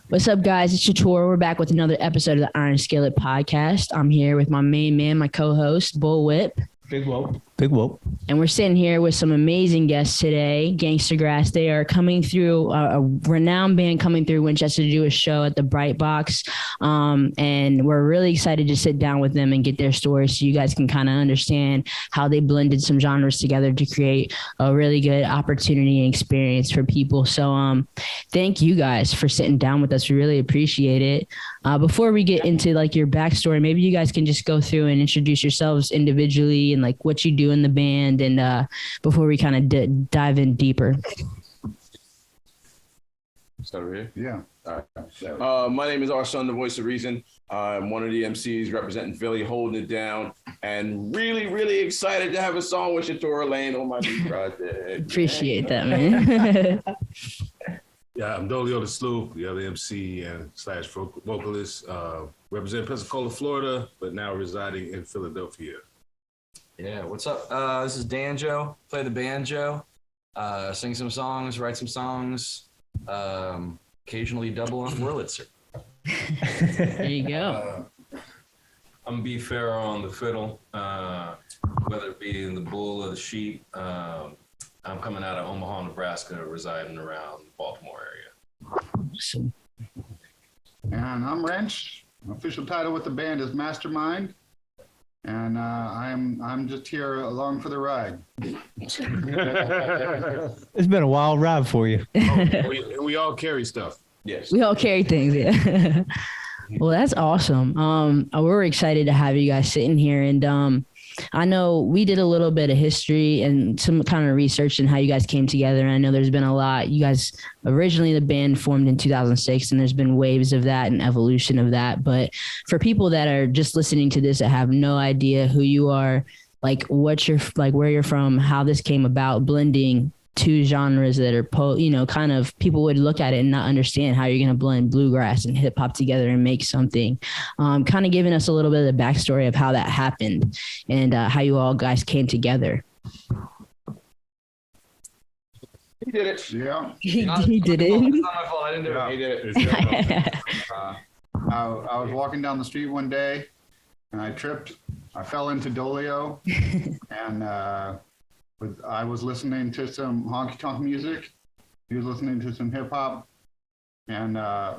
What's up, guys? It's Chator. We're back with another episode of the Iron Skillet podcast. I'm here with my main man, my co-host, Bull Whip. Big whoop. Big whoop. And we're sitting here with some amazing guests today. Gangstagrass, they are coming through, a renowned band coming through Winchester to do a show at the Bright Box. And we're really excited to sit down with them and get their stories so you guys can kind of understand how they blended some genres together to create a really good opportunity and experience for people. So thank you guys for sitting down with us. We really appreciate it. Before we get into like your backstory, maybe you guys can just go through and introduce yourselves individually and like what you do in the band, and before we kind of dive in deeper. Start over here? Yeah. All right. My name is Arson, the voice of reason. I'm one of the MCs representing Philly, holding it down, and really, really excited to have a song with Shatora Lane on my new project. Appreciate that, man. Yeah, I'm Dolio The Sleuth, the other MC and slash vocalist, representing Pensacola, Florida, but now residing in Philadelphia. Yeah, what's up? This is Danjo. Play the banjo, sing some songs, write some songs, occasionally double on Wurlitzer. There you go. I'm B. Farrow on the fiddle, whether it be in the bull or the sheep. I'm coming out of Omaha, Nebraska, residing around the Baltimore area. Awesome. And I'm Rench. Official title with the band is Mastermind. And I'm just here along for the ride. It's been a wild ride for you. We all carry stuff. Yes. We all carry things, yeah. Well, that's awesome. We're excited to have you guys sitting here, and I know we did a little bit of history and some kind of research in how you guys came together. And I know there's been a lot. You guys originally, the band formed in 2006, and there's been waves of that and evolution of that. But for people that are just listening to this that have no idea who you are, like what you're like, where you're from, how this came about, blending two genres that are kind of people would look at it and not understand how you're going to blend bluegrass and hip hop together and make something. Kind of giving us a little bit of the backstory of how that happened and how you all guys came together. He did it. Yeah. He did It's it. not my fault. I didn't do it. He did it. I was walking down the street one day and I tripped. I fell into Dolio and I was listening to some honky tonk music. He was listening to some hip hop, and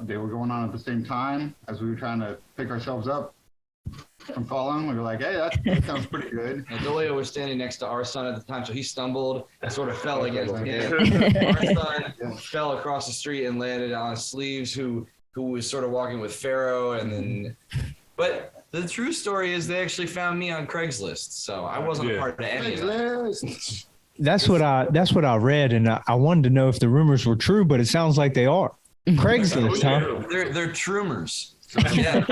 they were going on at the same time as we were trying to pick ourselves up from falling. We were like, "Hey, that sounds pretty good." And Dolio was standing next to our son at the time, so he stumbled and sort of fell against him. Our son fell across the street and landed on Sleeves, who was sort of walking with Farrow, and then, but. The true story is they actually found me on Craigslist, so I wasn't a part of any of that. That's what I read, and I wanted to know if the rumors were true, but it sounds like they are. Craigslist, huh? They're Troomers. Yeah.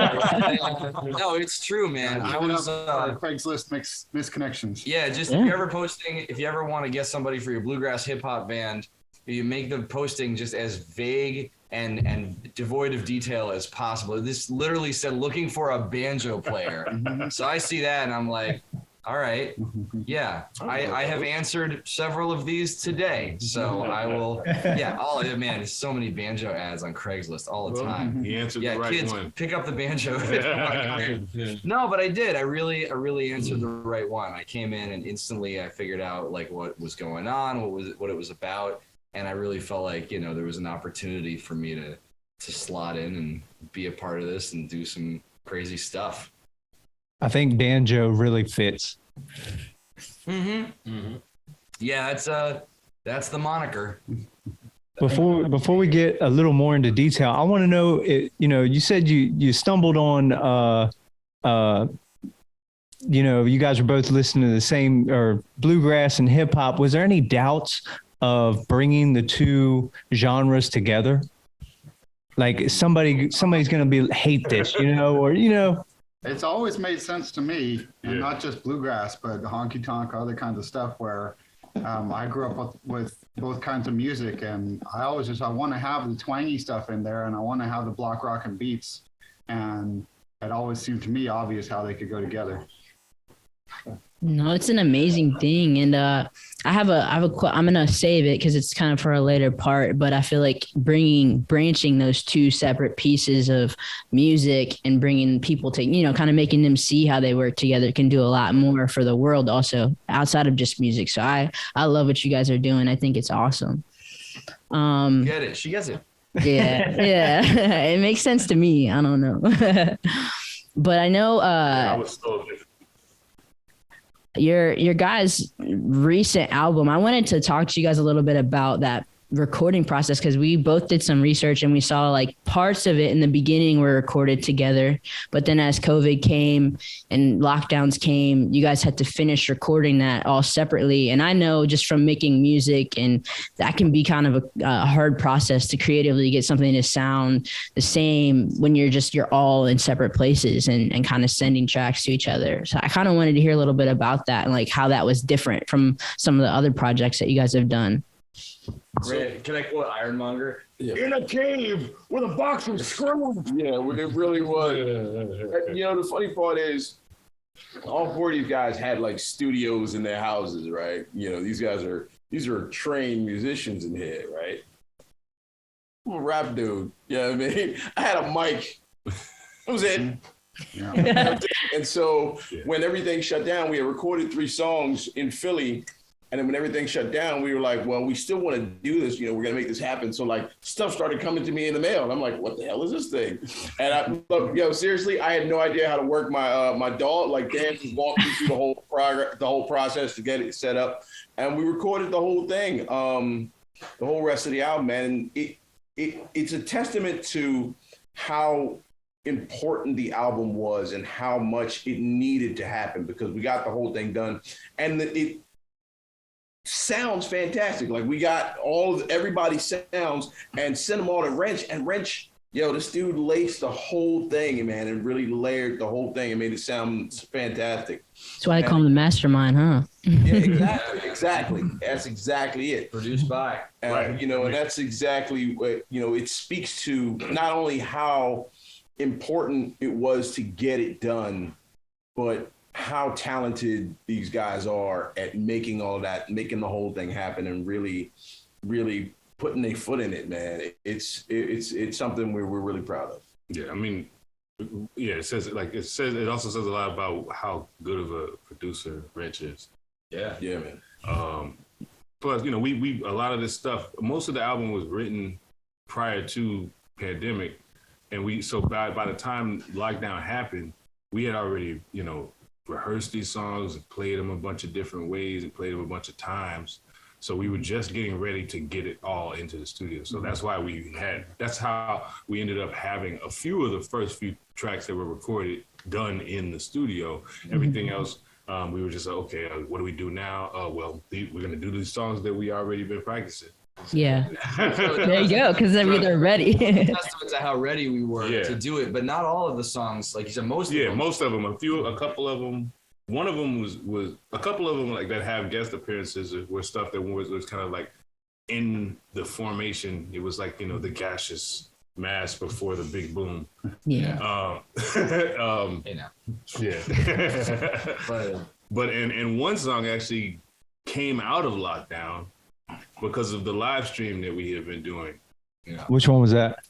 No, it's true, man. I was Craigslist makes misconnections. Yeah, just if you ever want to get somebody for your bluegrass hip hop band, you make the posting just as vague and devoid of detail as possible. This literally said looking for a banjo player. So I see that and I'm like, all right, yeah, I have answered several of these today. So I will, man, there's so many banjo ads on Craigslist all the time. He answered the right kids, one. pick up the banjo. No, but I did. I really answered the right one. I came in and instantly I figured out like what was going on, what it was about. And I really felt like, there was an opportunity for me to slot in and be a part of this and do some crazy stuff. I think banjo really fits. Yeah, that's the moniker. Before we get a little more into detail, I want to know, you said you stumbled on, you guys were both listening to the same or bluegrass and hip hop. Was there any doubts of bringing the two genres together? Like somebody's going to hate this, It's always made sense to me, and not just bluegrass, but honky tonk, other kinds of stuff where I grew up with both kinds of music, and I want to have the twangy stuff in there, and I want to have the block rock and beats, and it always seemed to me obvious how they could go together. No, it's an amazing thing, and I'm gonna save it because it's kind of for a later part. But I feel like branching those two separate pieces of music and bringing people to, kind of making them see how they work together can do a lot more for the world, also outside of just music. So I love what you guys are doing. I think it's awesome. Get it? She gets it. Yeah, yeah, it makes sense to me. I don't know, but I know. I was so different. Your guys' recent album, I wanted to talk to you guys a little bit about that recording process because we both did some research and we saw like parts of it in the beginning were recorded together, but then as COVID came and lockdowns came, you guys had to finish recording that all separately. And I know just from making music, and that can be kind of a hard process to creatively get something to sound the same when you're all in separate places and kind of sending tracks to each other. So I kind of wanted to hear a little bit about that and like how that was different from some of the other projects that you guys have done. Can I quote Ironmonger? Yeah. In a cave with a box of screws. Yeah, it really was. You know, the funny part is, all four of these guys had like studios in their houses, right? You know, these are trained musicians in here, right? I'm a rap dude. You know what I mean? I had a mic. That was it. Yeah. And so when everything shut down, we had recorded 3 songs in Philly. And then when everything shut down, we were like, well, we still want to do this. You know, we're going to make this happen. So like stuff started coming to me in the mail. And I'm like, what the hell is this thing? And seriously, I had no idea how to work my DAW. Like Dan just walked me through the whole process to get it set up. And we recorded the whole thing, the whole rest of the album, man. And it's a testament to how important the album was and how much it needed to happen because we got the whole thing done. And it sounds fantastic. Like we got everybody's sounds and sent them all to Rench. And Rench, this dude laced the whole thing, man, and really layered the whole thing and made it sound fantastic. That's why I call him the Mastermind, huh? Yeah, exactly. That's exactly it. Produced by. Right. And that's exactly what, it speaks to not only how important it was to get it done, but how talented these guys are at making all that, making the whole thing happen and really, really putting their foot in it, man. It's something we're really proud of. Yeah, I mean, it also says a lot about how good of a producer Rench is. Yeah, man. Plus, we a lot of this stuff, most of the album was written prior to pandemic. And by the time lockdown happened, we had already, rehearsed these songs and played them a bunch of different ways and played them a bunch of times. So we were just getting ready to get it all into the studio. So that's how we ended up having a few of the first few tracks that were recorded done in the studio. Everything else, we were just like, okay, what do we do now? We're going to do these songs that we already been practicing. Yeah. There you go, because they're ready. Testament to how ready we were to do it, but not all of the songs, like you said, most of them. Most of them. A couple of them. One of them was a couple of them like that have guest appearances were stuff that was kind of like in the formation. It was like the gaseous mass before the big boom. Yeah. But and one song actually came out of lockdown because of the live stream that we have been doing. Yeah. Which one was that?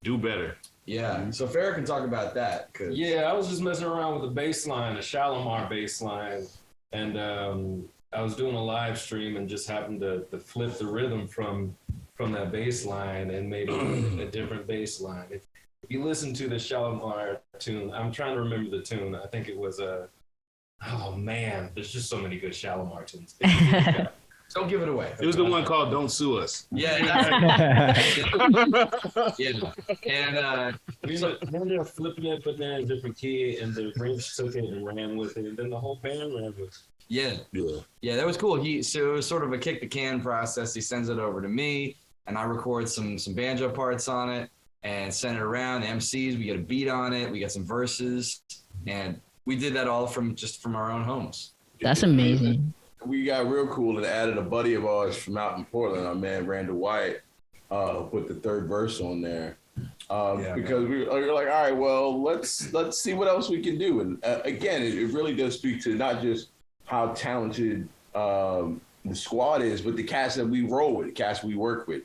Do Better. Yeah. So Farrow can talk about that. Yeah, I was just messing around with the bass line, the Shalimar bass line. And I was doing a live stream and just happened to flip the rhythm from that bass line and made it a different bass line. If you listen to the Shalimar tune, I'm trying to remember the tune. I think it was oh man, there's just so many good Shalimar tunes. Don't give it away. It was the one called Don't Sue Us. Yeah. Yeah. And we ended up flipping it, putting it in a different key, and the Rench took it and ran with it, and then the whole band ran with it. Yeah, that was cool. So it was sort of a kick the can process. He sends it over to me, and I record some banjo parts on it and send it around. The MCs, we get a beat on it, we get some verses, and we did that all from our own homes. That's amazing. We got real cool and added a buddy of ours from out in Portland, our man Randall Wyatt, put the third verse on there. Because we were like, all right, well, let's see what else we can do. And again, it really does speak to not just how talented the squad is, but the cast that we roll with, the cast we work with.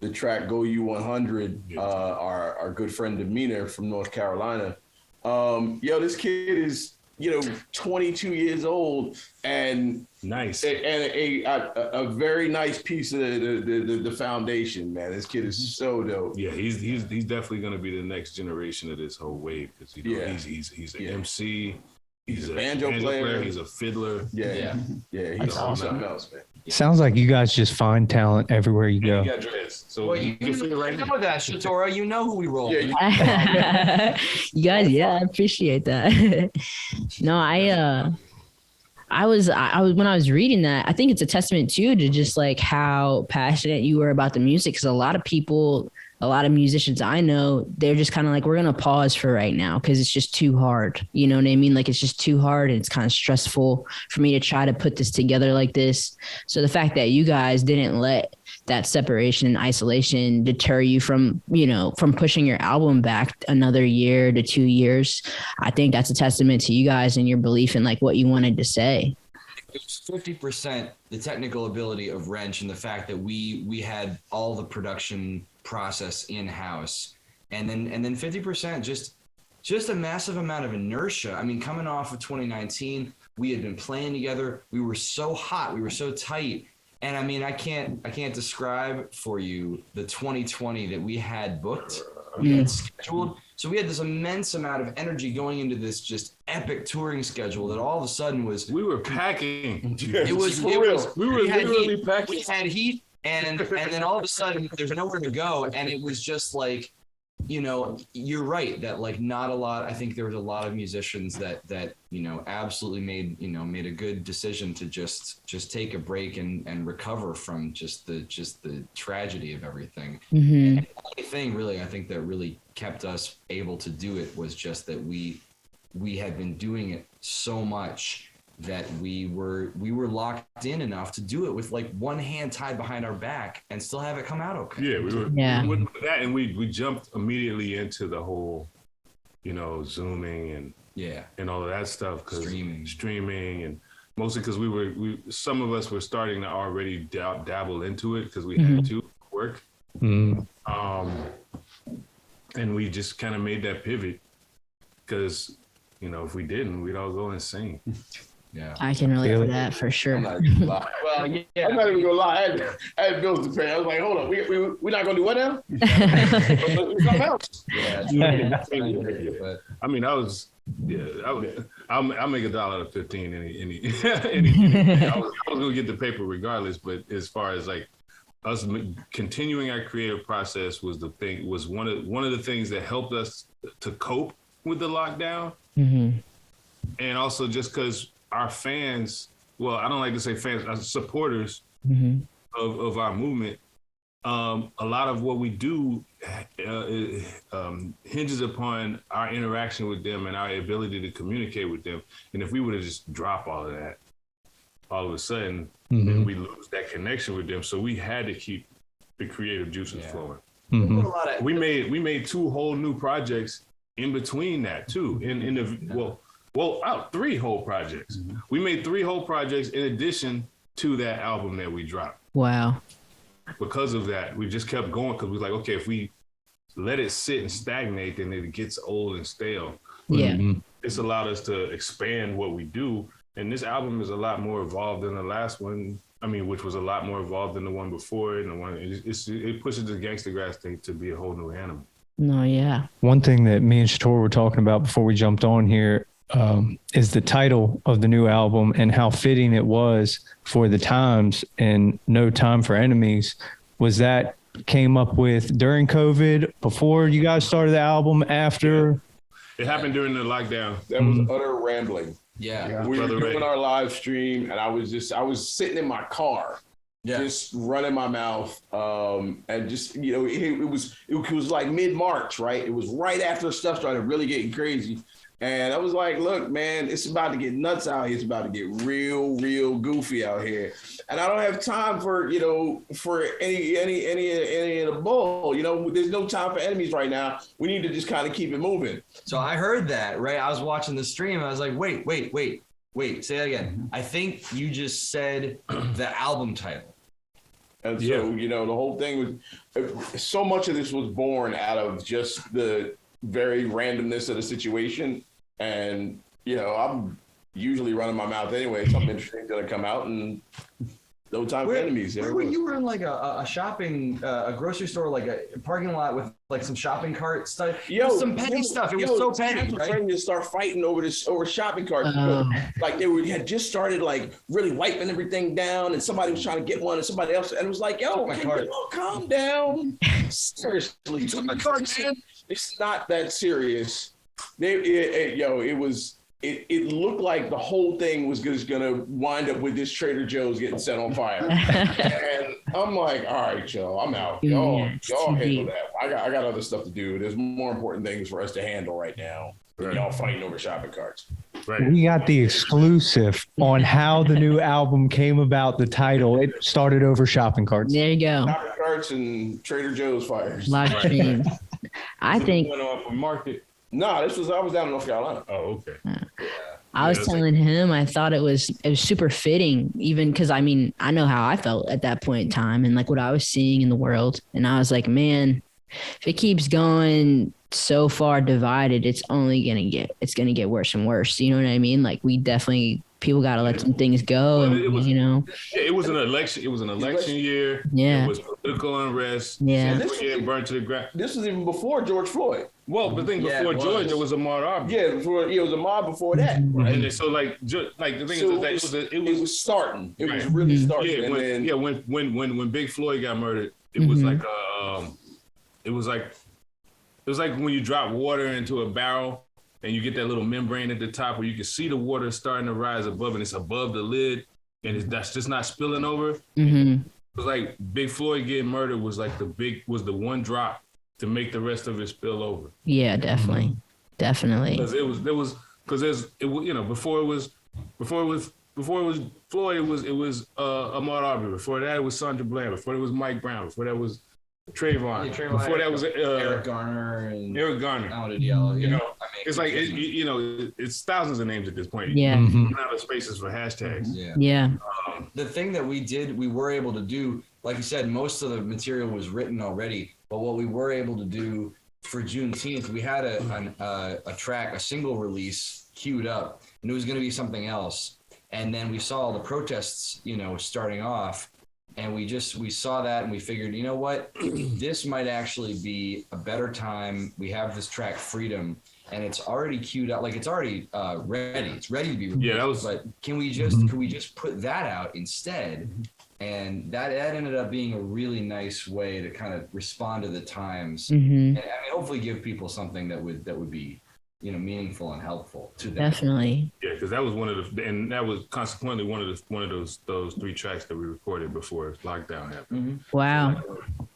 The track Go You 100, our good friend Demeanor from North Carolina. This kid is, 22 years old and nice, and a very nice piece of the foundation, man. This kid is so dope. Yeah, he's definitely going to be the next generation of this whole wave because he's an MC, he's a banjo player, he's a fiddler. Yeah. He's something else, man. Sounds like you guys just find talent everywhere you go. So you know that, Shatora. You know who we roll. You guys, I appreciate that. No, I was when I was reading that, I think it's a testament too to just like how passionate you were about the music. Because a lot of musicians I know, they're just kind of like, we're gonna pause for right now because it's just too hard. You know what I mean? Like it's just too hard and it's kind of stressful for me to try to put this together like this. So the fact that you guys didn't let that separation and isolation deter you from pushing your album back another year to 2 years, I think that's a testament to you guys and your belief in like what you wanted to say. It was 50% the technical ability of Rench and the fact that we had all the production process in-house, and then 50% just a massive amount of inertia. I mean, coming off of 2019, we had been playing together. We were so hot, we were so tight. And I mean, I can't describe for you the 2020 that we had booked, we had scheduled. So we had this immense amount of energy going into this just epic touring schedule that all of a sudden we were packing. We were literally packing. We had heat, and then all of a sudden there's nowhere to go, and it was just like, you're right that like not a lot. I think there was a lot of musicians that absolutely made a good decision to just take a break and recover from just the tragedy of everything. Mm-hmm. And the only thing really I think that really kept us able to do it was just that we had been doing it so much that we were locked in enough to do it with like one hand tied behind our back and still have it come out okay. Yeah, we were with that, and we jumped immediately into the whole, Zooming and all of that stuff, because streaming and mostly because some of us were starting to already dabble into it because we had to work, and we just kind of made that pivot because if we didn't, we'd all go insane. Yeah, I can relate to that for sure. I'm not even gonna lie. Well, I'm not even gonna lie. I had bills to pay. I was like, hold on, we're not gonna do what now? Something else. I mean, I'll make $1 out of 15 any. I was gonna get the paper regardless, but as far as like us continuing our creative process was one of the things that helped us to cope with the lockdown, and also just because our fans, well, I don't like to say fans, our supporters of our movement, a lot of what we do hinges upon our interaction with them and our ability to communicate with them. And if we were to just drop all of that, all of a sudden, then we lose that connection with them. So we had to keep the creative juices flowing. We made 2 whole new projects in between that too. Out 3 whole projects. We made 3 whole projects in addition to that album that we dropped. Wow. Because of that, we just kept going because we were like, okay, if we let it sit and stagnate, then it gets old and stale. Yeah. It's allowed us to expand what we do. And this album is a lot more evolved than the last one. I mean, which was a lot more evolved than the one before. And it pushes the Gangstagrass thing to be a whole new animal. No, yeah. One thing that me and Shator were talking about before we jumped on here is the title of the new album and how fitting it was for the times and No Time for Enemies. Was that came up with during COVID, before you guys started the album, after? It happened during the lockdown. That was utter rambling. Yeah. We were doing our live stream and I was sitting in my car, just running my mouth. And just, it was like mid-March, right? It was right after stuff started really getting crazy. And I was like, look, man, it's about to get nuts out here. It's about to get real, real goofy out here. And I don't have time for, for any of the bull. There's no time for enemies right now. We need to just kind of keep it moving. So I heard that, right? I was watching the stream. I was like, wait. Wait, say that again. I think you just said the album title. And so, you know, the whole thing was, so much of this was born out of just the very randomness of the situation. And, you know, I'm usually running my mouth anyway. Something interesting going to come out, and no time for enemies. You were in like a shopping, a grocery store, like a parking lot with like some shopping cart stuff. Some petty stuff. It was so petty. Right? Ready to start fighting over shopping carts. Like had just started like really wiping everything down, and somebody was trying to get one, and somebody else, and it was like, yo, calm down. Seriously, took my cart, man. It's not that serious. It looked like the whole thing was just going to wind up with this Trader Joe's getting set on fire. And I'm like, all right, Joe, I'm out. Y'all handle that. I got other stuff to do. There's more important things for us to handle right now than y'all fighting over shopping carts. Right. We got the exclusive on how the new album came about, the title. It started over shopping carts. There you go. Shopping carts and Trader Joe's fires. Live streams. I think. Went off a market. No, I was down in North Carolina. Oh, okay. I was telling him I thought it was super fitting, even because I mean I know how I felt at that point in time and like what I was seeing in the world, and I was like, man, if it keeps going so far divided, it's gonna get worse and worse. You know what I mean? Like people got to let some things go. Well, it was an election. It was an election year. Yeah. It was political unrest. Yeah. People getting burnt to the ground. This was even before George Floyd. Well, the thing before George, there was a mob robbery. Yeah, it was a mob before that. Right? And so, the thing is that it was starting. It was really starting. Yeah, when Big Floyd got murdered, it was like it was like when you drop water into a barrel and you get that little membrane at the top where you can see the water starting to rise above, and it's above the lid, and that's just not spilling over. Mm-hmm. It was like Big Floyd getting murdered was like the one drop to make the rest of it spill over. Yeah, definitely. Because before it was Floyd, it was Ahmaud Arbery. Before that, it was Sandra Bland. Before it was Mike Brown. Before that was Trayvon. Before that was Eric Garner. It's like it's thousands of names at this point. Yeah. Out of spaces for hashtags. Yeah. The thing that we were able to do, like you said, most of the material was written already. But what we were able to do for Juneteenth, we had a track, a single release queued up, and it was going to be something else. And then we saw the protests, starting off, and we saw that, and we figured, you know what, this might actually be a better time. We have this track, Freedom, and it's already queued up, like it's already ready. It's ready to be released. Yeah, but can we just put that out instead? And that ended up being a really nice way to kind of respond to the times, and hopefully give people something that would be, meaningful and helpful to them. Definitely. Yeah, because that was and that was consequently one of those three tracks that we recorded before lockdown happened. Wow.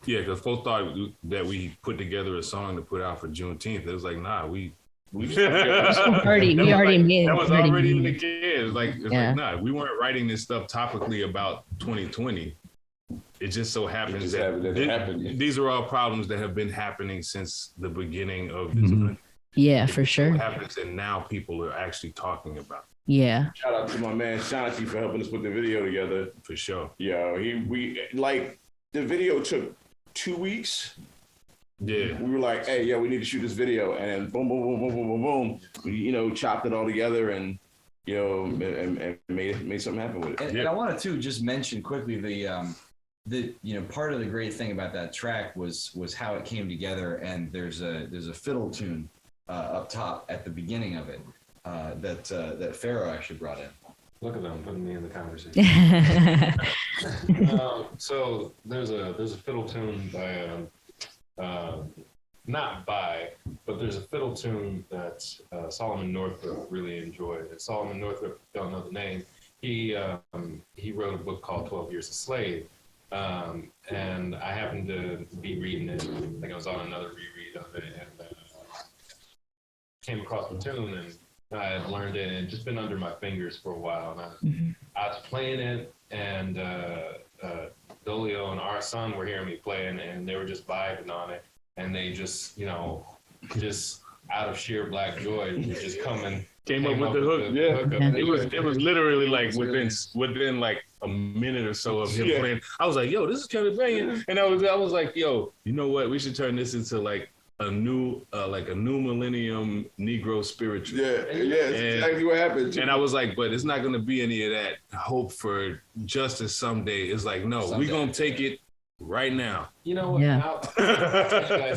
Because folks thought that we put together a song to put out for Juneteenth. It was like, nah, we already made it. That was already in the can. It's like, we weren't writing this stuff topically about 2020. It just so happens that these are all problems that have been happening since the beginning of this country. Yeah, for sure. It happens, and now people are actually talking about it. Yeah. Shout out to my man Shanti for helping us put the video together. For sure. Yeah, the video took 2 weeks. Yeah. We were like, hey, we need to shoot this video, and then boom, boom, boom, boom, boom, boom, boom. We, chopped it all together and, and made something happen with it. And I wanted to just mention quickly the part of the great thing about that track was how it came together, and there's a fiddle tune up top at the beginning of it that Farrow actually brought in. Look at them putting me in the conversation. So there's a fiddle tune but there's a fiddle tune that Solomon Northrop really enjoyed. And Solomon Northrop, don't know the name, he wrote a book called 12 Years a Slave. And I happened to be reading it. I think I was on another reread of it, and came across the tune, and I had learned it, and it had just been under my fingers for a while. And I was playing it, and Dolio and our son were hearing me playing, and they were just vibing on it, and they just out of sheer black joy, we just Came up with the hook. It was literally like within like a minute or so of him playing. I was like, yo, this is kind of banging. And I was like, yo, you know what? We should turn this into like a new millennium Negro spiritual. That's exactly what happened. And I was like, but it's not going to be any of that hope for justice someday. It's like, no, we're going to take it right now. You know what? Yeah. I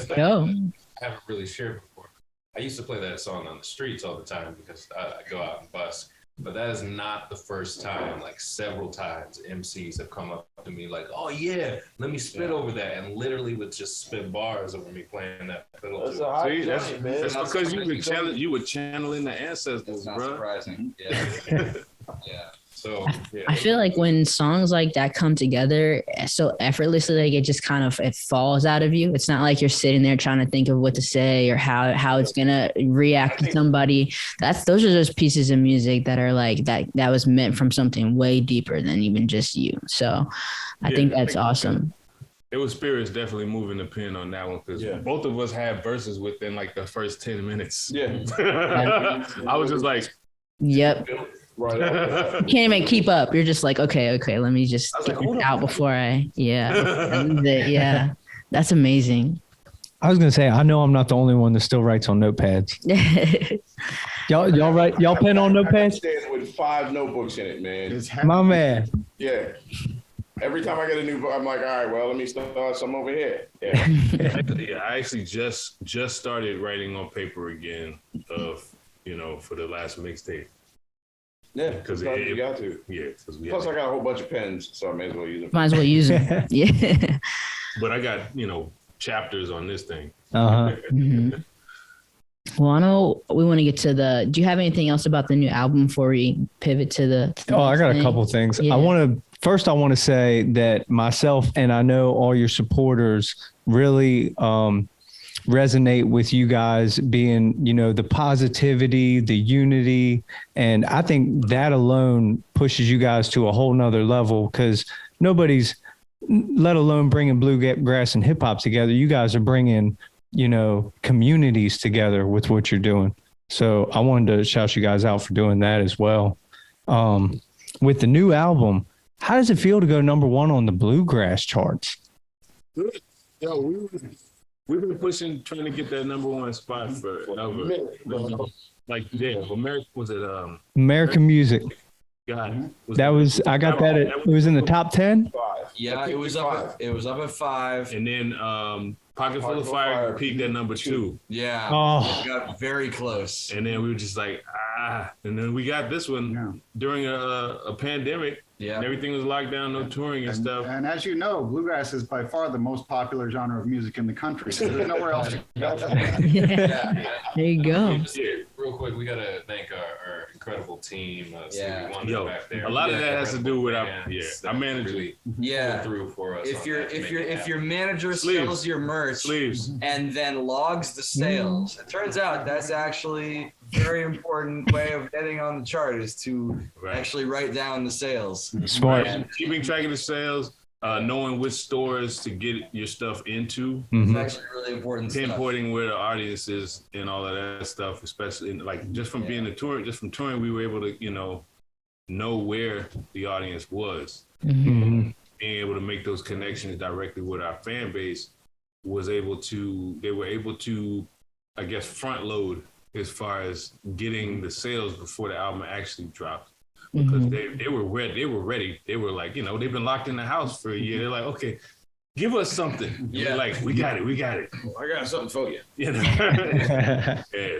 haven't really shared before. I used to play that song on the streets all the time because I go out and bus. But that is not the first time. Like several times, MCs have come up to me like, "Oh yeah, let me spit over that," and literally would just spit bars over me playing that fiddle. That's because you were channeling the ancestors, That's not bro. surprising. Yeah. Yeah. So I feel like when songs like that come together so effortlessly, like it just kind of it falls out of you. It's not like you're sitting there trying to think of what to say or how it's gonna react to somebody. Those are just pieces of music that are like that was meant from something way deeper than even just you. So I think that's awesome. It was spirits definitely moving the pen on that one because both of us had verses within like the first 10 minutes. I was just like, yep. Right. You can't even keep up. You're just like, okay, let me just get this out before yeah. That's amazing. I was gonna say, I know I'm not the only one that still writes on notepads. y'all write? Y'all pen on notepads? With 5 notebooks in it, man. My man. Yeah. Every time I get a new book, I'm like, all right, well, let me start some over here. Yeah. I actually just started writing on paper again for the last mixtape. Yeah, because you got to. Yeah. Plus, I got a whole bunch of pens, so I may as well use them. Might as well use them. Yeah. But I got, chapters on this thing. Mm-hmm. Well, I know we want to get to do you have anything else about the new album before we pivot to the I got a couple things. Yeah. I want to say that myself and I know all your supporters really resonate with you guys being, the positivity, the unity. And I think that alone pushes you guys to a whole nother level because nobody's, let alone bringing bluegrass and hip hop together. You guys are bringing, communities together with what you're doing. So I wanted to shout you guys out for doing that as well. With the new album, how does it feel to go #1 on the bluegrass charts? Good. Yo, we've been trying to get that #1 spot forever. Was it American Music? God, I got that. It was in the top 10. Yeah, it was up at 5. And then Pocket Full of Fire peaked at #2. Yeah. Oh. It got very close. And then we were just like, and then we got this one during a pandemic. Yeah. And everything was locked down, no touring and stuff. And as you know, bluegrass is by far the most popular genre of music in the country. So there's nowhere else to go. There you go. Real quick, we got to thank our incredible team. Back there. A lot of that has to do with our manager. Really through for us. If your manager sells your merch and then logs the sales, it turns out that's actually a very important way of getting on the chart is to actually write down the sales. Smart. And keeping track of the sales, knowing which stores to get your stuff into. It's actually really important. Pinpointing where the audience is and all of that stuff, especially just from being from touring, we were able to, know where the audience was. Mm-hmm. Being able to make those connections directly with our fan base they were able to, I guess, front load as far as getting the sales before the album actually dropped. Because they were ready. They were like, they've been locked in the house for a year. They're like, okay, give us something. Yeah. We're like, we got it. Well, I got something for you.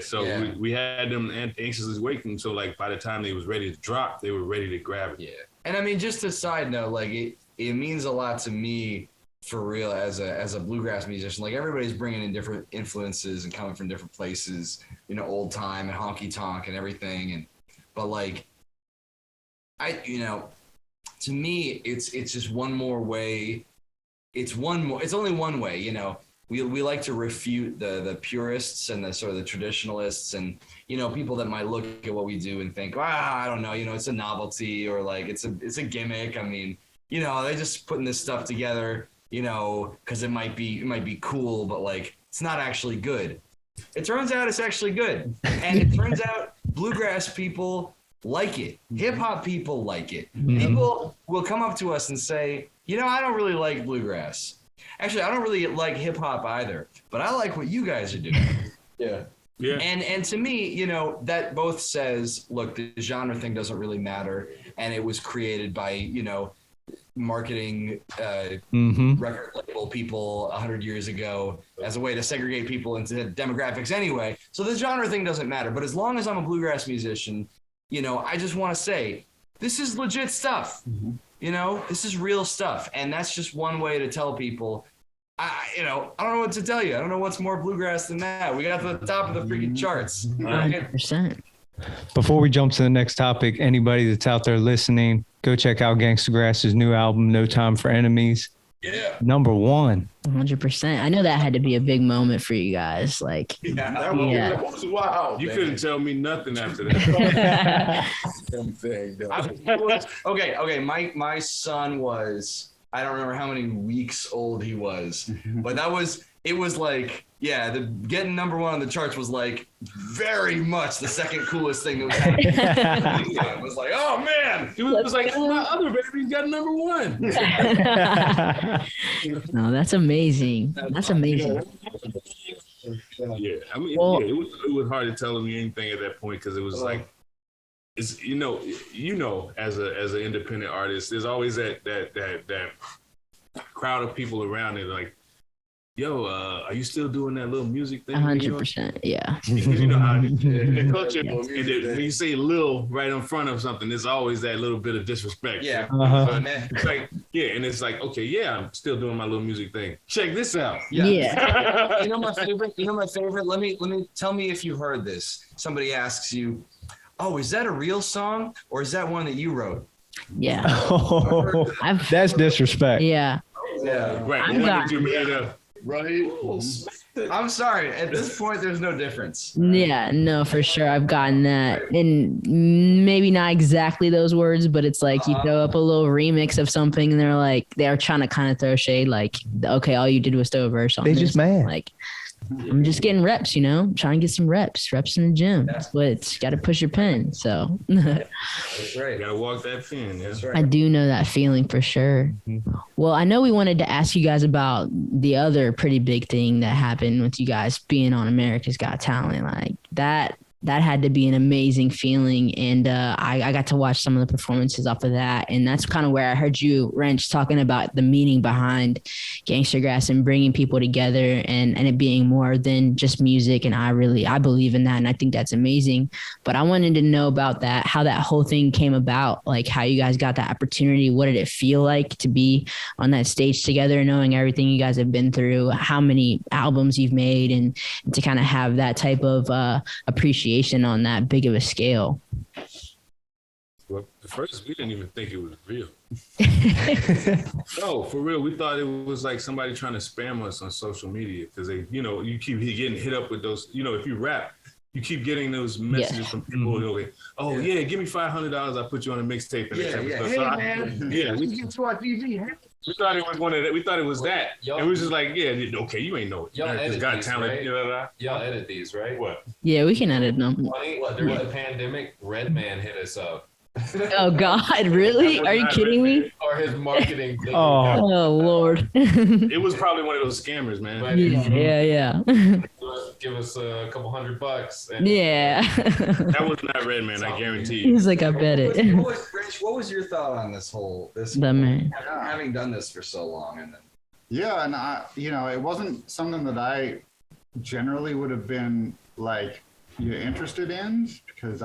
So we had them anxiously waiting. So by the time they was ready to drop, they were ready to grab it. Yeah. And I mean, just a side note, it means a lot to me for real as a bluegrass musician. Everybody's bringing in different influences and coming from different places, old time and honky tonk and everything. But to me, it's just one more way. It's only one way, We like to refute the purists and the sort of the traditionalists and, people that might look at what we do and think, I don't know, it's a novelty or it's a gimmick. I mean, they're just putting this stuff together, because it might be cool, but it's not actually good. It turns out it's actually good. And it turns out bluegrass people like it. Hip hop people like it. People will come up to us and say, you know, I don't really like bluegrass. Actually, I don't really like hip hop either, but I like what you guys are doing. Yeah. Yeah. And to me, you know, that both says, look, the genre thing doesn't really matter. And it was created by, you know, marketing record label people 100 years ago as a way to segregate people into demographics anyway. So the genre thing doesn't matter. But as long as I'm a bluegrass musician, you know, I just want to say, this is legit stuff. You know, this is real stuff. And that's just one way to tell people, you know, I don't know what to tell you. I don't know what's more bluegrass than that. We got to the top of the freaking charts. 100%. Before we jump to the next topic, anybody that's out there listening, go check out Gangstagrass's new album, No Time for Enemies. Yeah. Number 1. 100%. I know that had to be a big moment for you guys. Like, That was wild. You couldn't tell me nothing after that. Okay. My son was, I don't remember how many weeks old he was, but it was like, yeah, the getting number 1 on the charts was like very much the second coolest thing that was happening. It was like, oh man, It was like, my other baby got number 1. no, that's amazing. That's amazing. Yeah, I mean, Well- it was hard to tell me anything at that point because it was like, it's you know, as an independent artist, there's always that crowd of people around it, like, yo, are you still doing that little music thing? 100%. Yeah. Because you know how the culture, and when you say "lil" right in front of something, there's always that little bit of disrespect. Yeah. So it's like, yeah, and it's like, okay, yeah, I'm still doing my little music thing. Check this out. Yeah. You know my favorite. Let me tell me if you heard this. Somebody asks you, "Oh, is that a real song or is that one that you wrote?" Yeah. Oh, that's disrespect. Yeah. Yeah. Right. I've The one got- that you made up. Right? I'm sorry. At this point, there's no difference. Yeah, no, for sure. I've gotten that. And maybe not exactly those words, but it's like you throw up a little remix of something and they're trying to kind of throw shade. Like, okay, all you did was throw a verse on They this. just mad. Like, I'm just getting reps, you know, I'm trying to get some reps in the gym. But it's got to push your pen. So That's right. You gotta walk that thin. Yeah. That's I right. do know that feeling for sure. Well, I know we wanted to ask you guys about the other pretty big thing that happened with you guys being on America's Got Talent. Like that had to be an amazing feeling. And I got to watch some of the performances off of that. And that's kind of where I heard you, Rench, talking about the meaning behind Gangstagrass and bringing people together and it being more than just music. And I believe in that. And I think that's amazing. But I wanted to know about that, how that whole thing came about, like how you guys got that opportunity. What did it feel like to be on that stage together, knowing everything you guys have been through, how many albums you've made, and to kind of have that type of appreciation on that big of a scale? Well, at first we didn't even think it was real. No, for real. We thought it was like somebody trying to spam us on social media because they, you know, you keep getting hit up with those. You know, if you rap, you keep getting those messages from people. Who like, oh yeah, give me $500. I'll put you on a mixtape and that type of stuff. Hey, So man. we get to our TV. we thought it was one of that. We thought it was that. Y'all- And we was just like, yeah, okay, you ain't know it. Y'all America's edit Got these, Talent. right? You know, Y'all edit these, right? what? Yeah, we can edit them. Funny, during the pandemic, Redman hit us up. Oh God, really? Are you kidding me? Or his marketing thing. Oh. Oh Lord. It was probably one of those scammers, man. But Yeah. give us a couple $100. And Yeah. That was not Redman, I guarantee you. He's like, I bet it. Rench, what was your thought on this But man, having done this for so long and then Yeah, and it wasn't something that I generally would have been like interested in because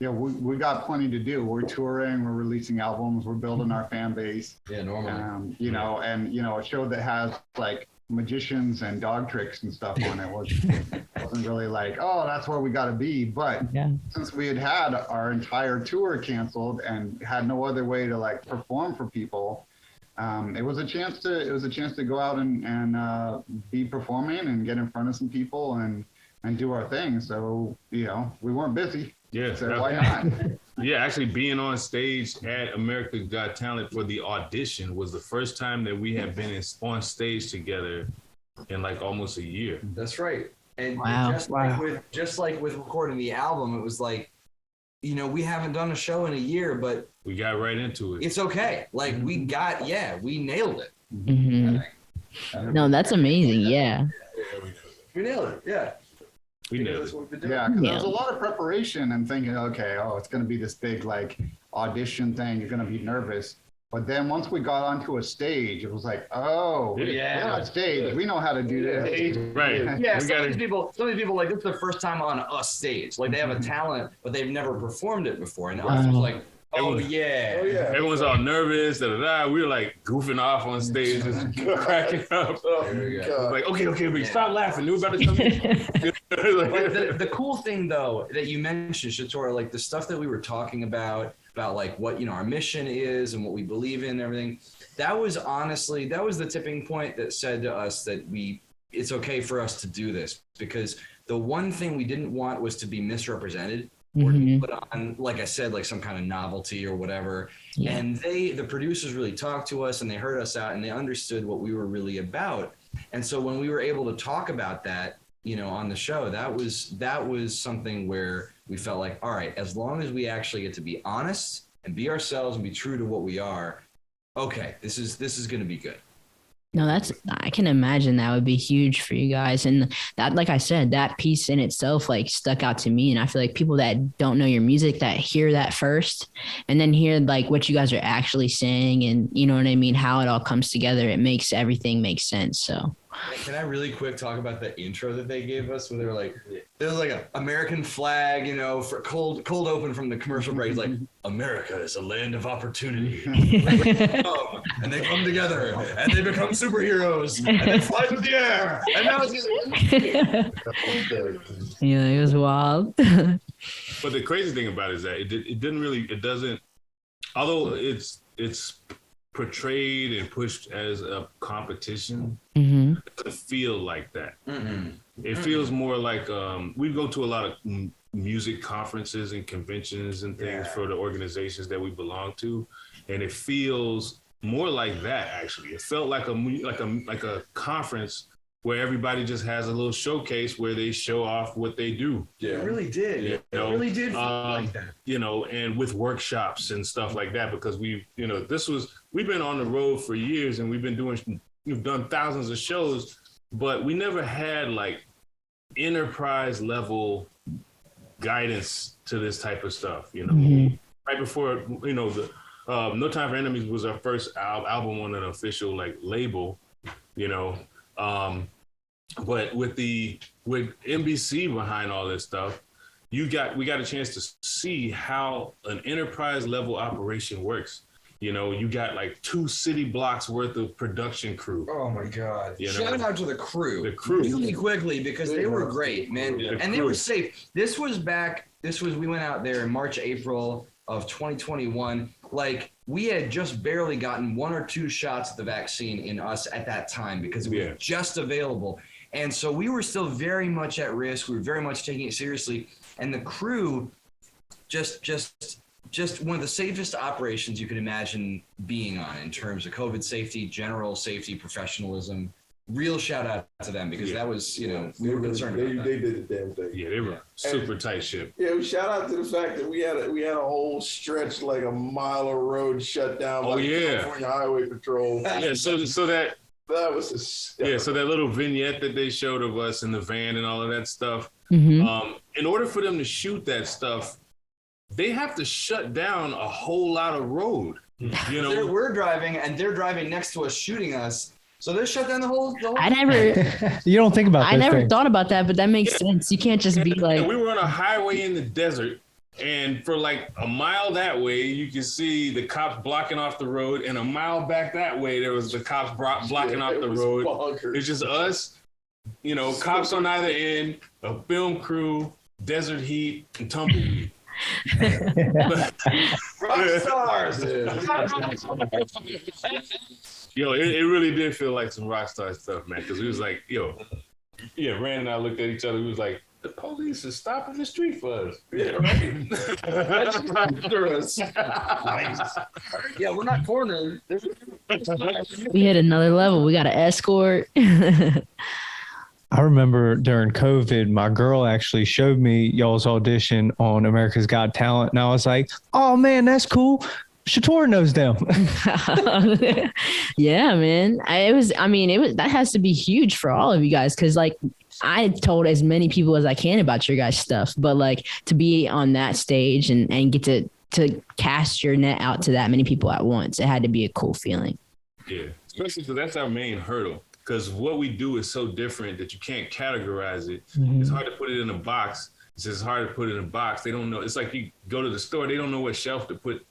we got plenty to do. We're touring, we're releasing albums, we're building our fan base. yeah, normally. A show that has like magicians and dog tricks and stuff on it wasn't really like, oh, that's where we got to be. But yeah. since we had our entire tour canceled and had no other way to like perform for people, it was a chance to go out and be performing and get in front of some people and do our thing. So we weren't busy. Yeah, So why not? Yeah, actually being on stage at America's Got Talent for the audition was the first time that we had been on stage together in like almost a year. That's right. And Wow. just like with recording the album, it was like, you know, we haven't done a show in a year, but we got right into it. it's okay. Like we nailed it. Mm-hmm. No, that's amazing. Yeah. We nailed it. Yeah. We nailed it. Yeah, because there was a lot of preparation and thinking, okay, it's going to be this big like audition thing. You're going to be nervous. But then once we got onto a stage, it was like, we're on stage. We know how to do this. Right. Yeah, some of these people like, this is their first time on a stage. Like they have a talent, but they've never performed it before. And us was like, everyone's all nervous. We were like goofing off on stage, just cracking up. Like, okay, but stop laughing. We're about to come in. The cool thing though that you mentioned, Shatora, like the stuff that we were talking about like what, you know, our mission is and what we believe in and everything, that was the tipping point that said to us that it's okay for us to do this, because the one thing we didn't want was to be misrepresented or to be put on, like I said, like some kind of novelty or whatever. Yeah. And the producers really talked to us and they heard us out and they understood what we were really about. And so when we were able to talk about that, you know, on the show, that was something where we felt like, all right, as long as we actually get to be honest and be ourselves and be true to what we are, okay, this is going to be good. No, I can imagine that would be huge for you guys. And that, like I said, that piece in itself, like stuck out to me. And I feel like people that don't know your music, that hear that first and then hear like what you guys are actually saying and you know what I mean, how it all comes together, it makes everything make sense. So can I really quick talk about the intro that they gave us, where they were like, there was like an American flag, you know, for cold open from the commercial break, like America is a land of opportunity. And they come together and they become superheroes and they fly through the air. And now it's yeah, it was wild. But the crazy thing about it is that it doesn't, although it's portrayed and pushed as a competition, it doesn't feel like that. It feels more like we go to a lot of music conferences and conventions and things for the organizations that we belong to, and it feels more like that. Actually, it felt like a conference where everybody just has a little showcase where they show off what they do. Yeah, it really did. You know, it really did feel like that. You know, and with workshops and stuff like that, because we've been on the road for years and we've done thousands of shows, but we never had like enterprise level guidance to this type of stuff. You know, right before, you know, the No Time for Enemies was our first album on an official like label, you know. But with NBC behind all this stuff, we got a chance to see how an enterprise level operation works. You know, you got like 2 city blocks worth of production crew. Oh my God. You know? Shout out to the crew. The crew. Really quickly, because they were great, man. And they were safe. We went out there in March, April of 2021. Like we had just barely gotten 1 or 2 shots of the vaccine in us at that time because it was just available. And so we were still very much at risk. We were very much taking it seriously. And the crew just one of the safest operations you could imagine being on in terms of COVID safety, general safety, professional,ism. Real shout out to them because that was, you know, we were concerned about that. They did the damn thing. Yeah, they were super tight ship. Yeah, shout out to the fact that we had a whole stretch, like a mile of road shut down by the California Highway Patrol. Yeah, so that was hysterical. So that little vignette that they showed of us in the van and all of that stuff. In order for them to shoot that stuff, they have to shut down a whole lot of road. You know, we're driving and they're driving next to us, shooting us. So they shut down the whole. You don't think about. I never thought about that, but that makes sense. You can't just be like. We were on a highway in the desert, and for like a mile that way, you can see the cops blocking off the road, and a mile back that way, there was the cops blocking off the road. Bonkers. It's just us, you know, cops on either end, a film crew, desert heat, and tumbleweed. Rock stars. Yo, it really did feel like some rock star stuff, man. Because it was like, Rand and I looked at each other. We was like, the police is stopping the street for us. Yeah, right. Yeah, we're not cornered. We hit another level. We got an escort. I remember during COVID, my girl actually showed me y'all's audition on America's Got Talent. And I was like, oh man, that's cool. Shator knows them. Yeah, man. That has to be huge for all of you guys. Cause like I told as many people as I can about your guys' stuff, but like to be on that stage and get to cast your net out to that many people at once, it had to be a cool feeling. Yeah, especially because that's our main hurdle. Because what we do is so different that you can't categorize it. Mm-hmm. It's hard to put it in a box. It's just hard to put it in a box. They don't know. It's like you go to the store, they don't know what shelf to put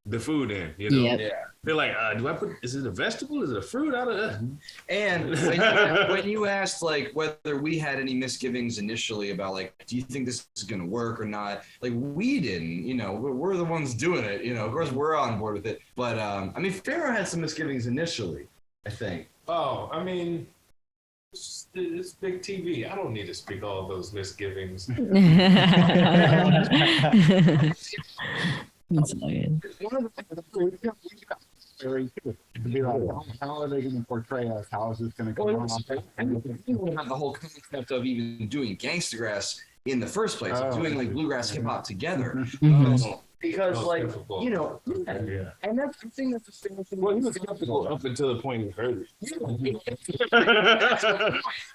the food in, you know? Yep. Yeah. They're like, is it a vegetable? Is it a fruit? And when you asked like whether we had any misgivings initially about like, do you think this is going to work or not? Like we didn't, you know, we're the ones doing it, you know, of course we're on board with it. But Farrow had some misgivings initially, I think. Oh, I mean, it's big TV. I don't need to speak all of those misgivings. That's good. One of the things that we got very good to be like, how are they going to portray us? How is this going to come off? And we have the whole concept of even doing Gangstagrass in the first place, doing like bluegrass hip hop together. Mm-hmm. Because you know, and that's the thing that's the same thing. Well, he was skeptical up until the point he heard it.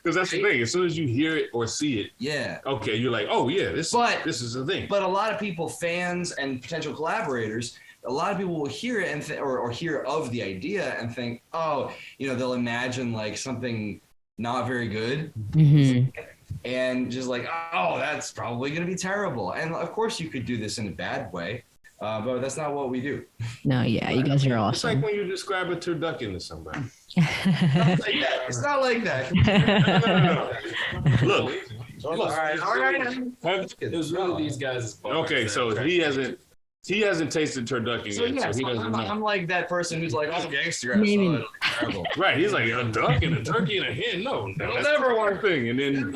Because that's the thing. As soon as you hear it or see it, okay, you're like, oh yeah, this is the thing. But a lot of people, fans and potential collaborators, a lot of people will hear it and or hear of the idea and think, oh, you know, they'll imagine like something not very good. Mm-hmm. And just like, oh, that's probably going to be terrible. And of course you could do this in a bad way, but that's not what we do. No, yeah, you guys are awesome. It's like when you describe a turducken to somebody. It's not like that. No. Look. All right. It was really these guys. Okay, so he hasn't tasted turducken yet, so he doesn't know. I'm like that person who's like, oh, Gangstagrass. Right, he's like, a duck and a turkey and a hen. No, that's never one thing. And then you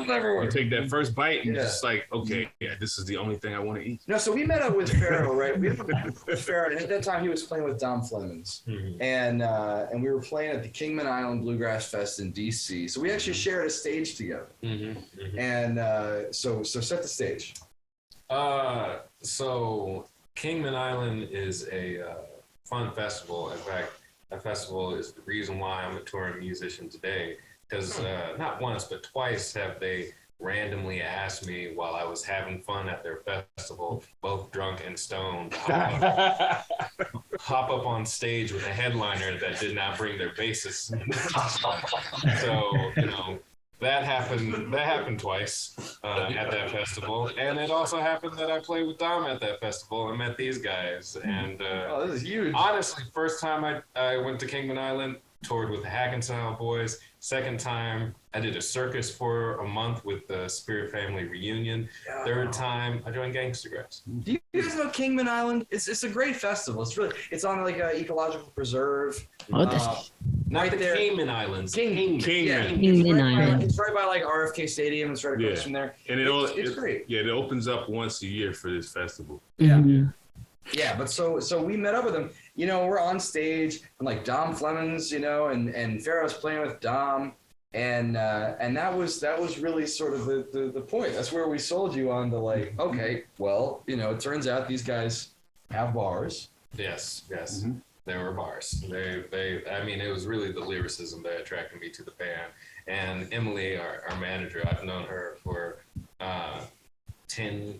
take that first bite and just like, okay, this is the only thing I want to eat. No, so we met up with Farrow, right? We met up with Farrow, and at that time he was playing with Dom Flemons. Mm-hmm. And we were playing at the Kingman Island Bluegrass Fest in DC. So we actually shared a stage together. Mm-hmm. Mm-hmm. And so set the stage. So Kingman Island is a fun festival. In fact, that festival is the reason why I'm a touring musician today. Because not once, but twice have they randomly asked me while I was having fun at their festival, both drunk and stoned, hop up on stage with a headliner that did not bring their bassist. So, you know, that happened twice at that festival, and it also happened that I played with Dom at that festival and met these guys. And this is huge. Honestly, first time I went to Kingman Island, toured with the Hackensack Boys. Second time, I did a circus for a month with the Spirit Family Reunion. Third time, I joined Gangstagrass. Do you guys know Kingman Island? It's a great festival. It's on like an ecological preserve. Not right the there. Cayman Islands. Kingman Island. It's right by like RFK Stadium. It's right across from there. And it's great. Yeah, it opens up once a year for this festival. Yeah. Mm-hmm. Yeah, but so we met up with them. You know, we're on stage and like Dom Flemons, you know, and Farrow's playing with Dom, and that was really sort of the point. That's where we sold you on the like, okay, well, you know, it turns out these guys have bars. Yes. Mm-hmm. There were bars. I mean, it was really the lyricism that attracted me to the band. And Emily, our manager, I've known her for 10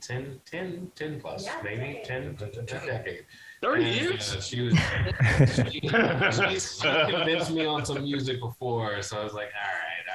plus, maybe 10 decades. 30 years? She convinced me on some music before, so I was like, all right,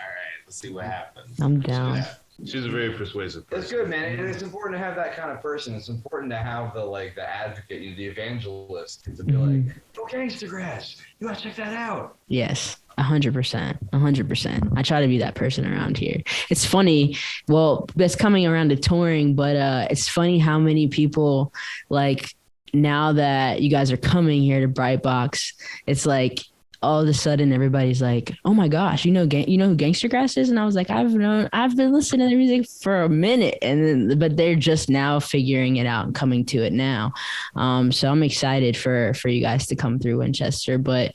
let's see what happens. I'm down. She's a very persuasive person. It's good, man. And it's important to have that kind of person. It's important to have the advocate, you know, the evangelist, to be like, go Gangstagrass. You gotta check that out. Yes. 100%. I try to be that person around here. It's funny. Well, that's coming around to touring, but it's funny how many people, like, now that you guys are coming here to Brightbox, it's like all of a sudden everybody's like, oh my gosh, you know who Gangstagrass is? And I was like, I've been listening to their music for a minute, but they're just now figuring it out and coming to it now. So I'm excited for you guys to come through Winchester, but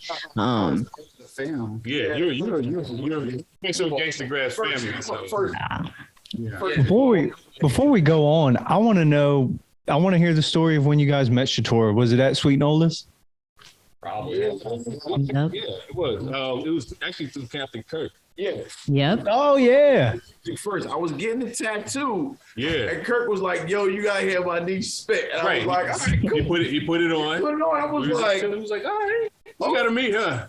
fam. Yeah, you're so Gangstagrass family. So. First, Before we go on, I want to hear the story of when you guys met Shator. Was it at Sweet Nola's? Probably. Yep. Yeah, it was. It was actually through Captain Kirk. yeah. Yep. Oh yeah. First, I was getting the tattoo. Yeah. And Kirk was like, "Yo, you gotta have my niece spit." And Right. I was like, "All right, cool." He put it on. Put it on. I was like, He was like, all right. You gotta meet her.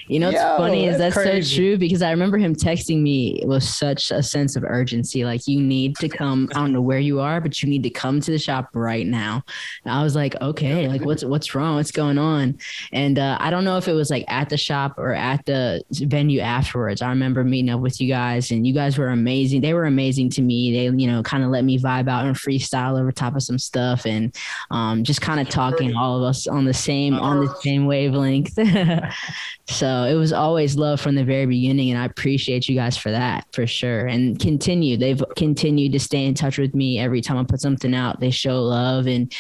You know what's Yo, funny is that's that's crazy. so true because I remember him texting me with such a sense of urgency. Like, you need to come. I don't know where you are, but you need to come to the shop right now. And I was like, okay, like what's wrong? What's going on? And I don't know if it was like at the shop or at the venue afterwards. I remember meeting up with you guys, and you guys were amazing. They were amazing to me. They, kind of let me vibe out and freestyle over top of some stuff, and just kind of talking, all of us on the same wavelength. So it was always love from the very beginning, and I appreciate you guys for that, for sure. And they've continued to stay in touch with me every time I put something out. They show love and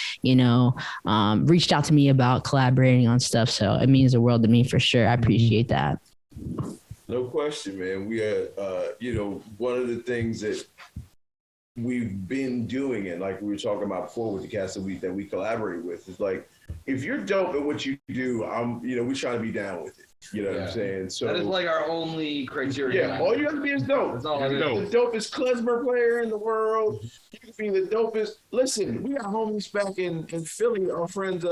reached out to me about collaborating on stuff. So it means the world to me, for sure. I appreciate that. no question, man. We are, one of the things that we've been doing, and like we were talking about before with the cast that we collaborate with, is like, if you're dope at what you do, we try to be down with it. You know what I'm saying? So That is like our only criteria. yeah, all you have to be is dope. That's all You I can know. be the dopest klezmer player in the world. You can be the dopest. Listen, we got homies back in Philly, our friends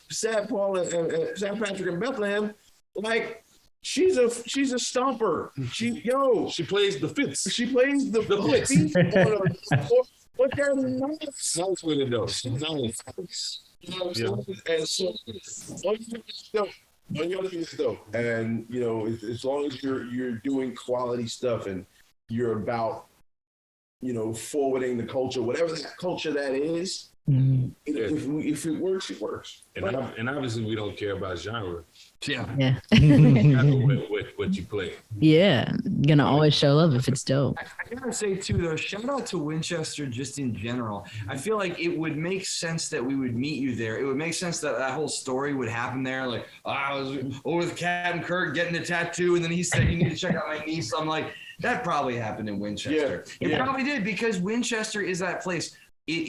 Sad Paul and Sad Patrick in Bethlehem. Like, she's a stomper. She plays the fifths. she plays the flicks. Look at her nuts. Nice with it though. Nice. You know what I'm saying? And so all you gotta be is dope. All you gotta be is dope. And as long as you're doing quality stuff and you're about forwarding the culture, whatever that culture that is, if it works, it works. And obviously we don't care about genre. Yeah. Yeah. what you play. Yeah. Gonna always show love if it's dope. I gotta say too, though, shout out to Winchester just in general. I feel like it would make sense that we would meet you there. It would make sense that whole story would happen there. Like, I was over with Captain Kirk getting a tattoo, and then he said, "You need to check out my niece." I'm like, that probably happened in Winchester. It probably did, because Winchester is that place. It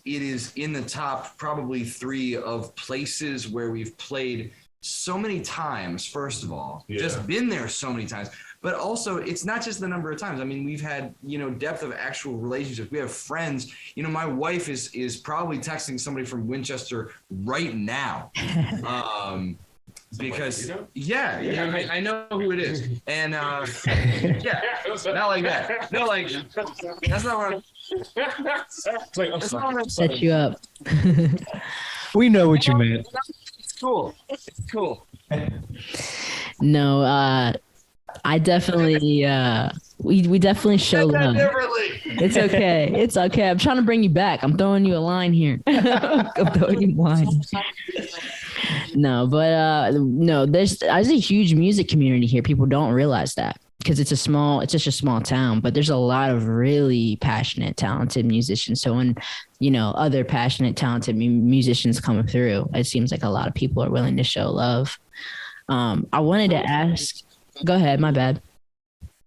is in the top probably 3 of places where we've played so many times. First of all, just been there so many times, but also it's not just the number of times. I mean, we've had depth of actual relationships. We have friends. My wife is probably texting somebody from Winchester right now. Because I know who it is, and not like that. No, like that's not what I'm Set you up. We know what you meant. It's cool. No, I definitely we definitely show love. It's okay. It's okay. I'm trying to bring you back. I'm throwing you a line here. I'm throwing you a line. No, but there's a huge music community here. People don't realize that because it's just a small town, but there's a lot of really passionate, talented musicians. So when, other passionate, talented musicians come through, it seems like a lot of people are willing to show love. I wanted to ask, go ahead, my bad.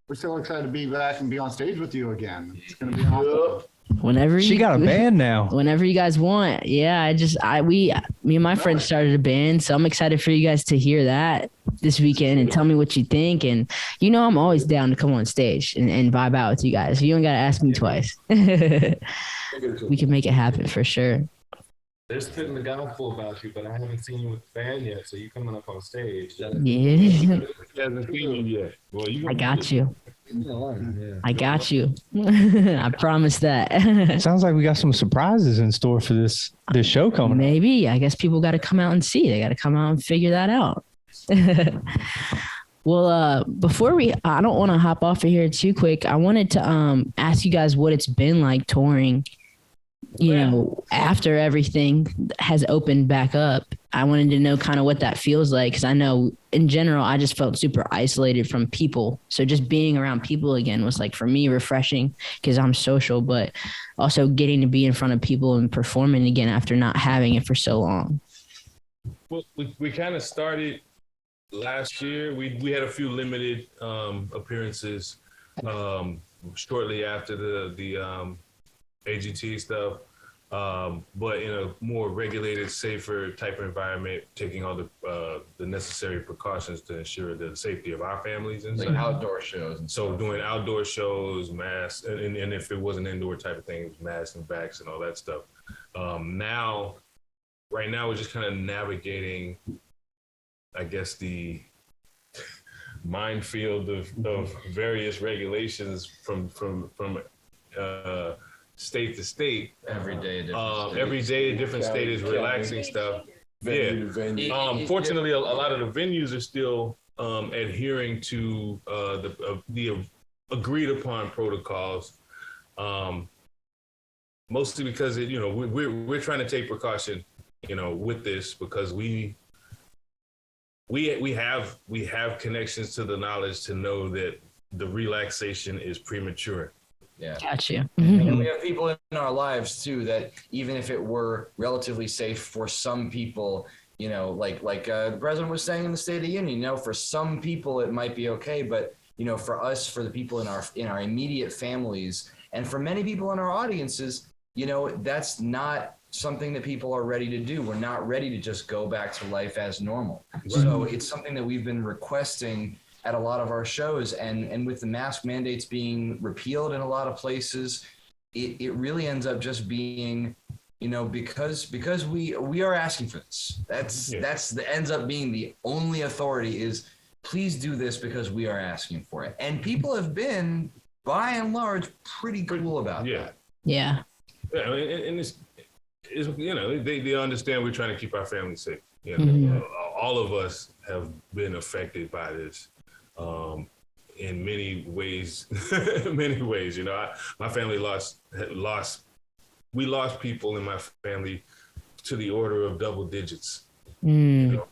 We're so excited to be back and be on stage with you again. It's going to be awesome. Whenever She got a band now. Whenever you guys want. Yeah, me and my friends started a band, so I'm excited for you guys to hear that this weekend and tell me what you think. And I'm always down to come on stage and vibe out with you guys. You don't gotta ask me twice. We can make it happen for sure. They're spitting the gospel about you, but I haven't seen you with the band yet, so you coming up on stage. Yeah. Hasn't seen you yet. Well, I got you. I got you. I promise that. Sounds like we got some surprises in store for this show coming up. Maybe. I guess people got to come out and see. They got to come out and figure that out. Well, before I don't want to hop off of here too quick. I wanted to ask you guys what it's been like touring, after everything has opened back up. I wanted to know kind of what that feels like, because I know in general, I just felt super isolated from people. So just being around people again was, like, for me, refreshing because I'm social, but also getting to be in front of people and performing again after not having it for so long. Well, we kind of started last year. We had a few limited appearances shortly after the AGT stuff, but in a more regulated, safer type of environment, taking all the necessary precautions to ensure the safety of our families and Like such. outdoor shows. And So doing outdoor shows, masks, and if it was an indoor type of thing, it was masks and vax and all that stuff. Right now, we're just kind of navigating, I guess, the minefield of various regulations from state to state. every day, A different state is relaxing stuff. Venue to venue. Fortunately, a lot of the venues are still adhering to the agreed upon protocols. Mostly because we're trying to take precaution, with this, because we have connections to the knowledge to know that the relaxation is premature. Yeah. Gotcha. And we have people in our lives too that even if it were relatively safe for some people, like the president was saying in the State of the Union, for some people it might be okay, but for us, for the people in our immediate families, and for many people in our audiences, that's not something that people are ready to do. We're not ready to just go back to life as normal. Right. So it's something that we've been requesting at a lot of our shows, and with the mask mandates being repealed in a lot of places, it really ends up just being, because we are asking for this. That's ends up being the only authority is, please do this because we are asking for it. And people have been, by and large, pretty cool about that. Yeah. Yeah, and it's they understand we're trying to keep our family safe. All of us have been affected by this in many ways. My family lost people in my family to the order of double digits. So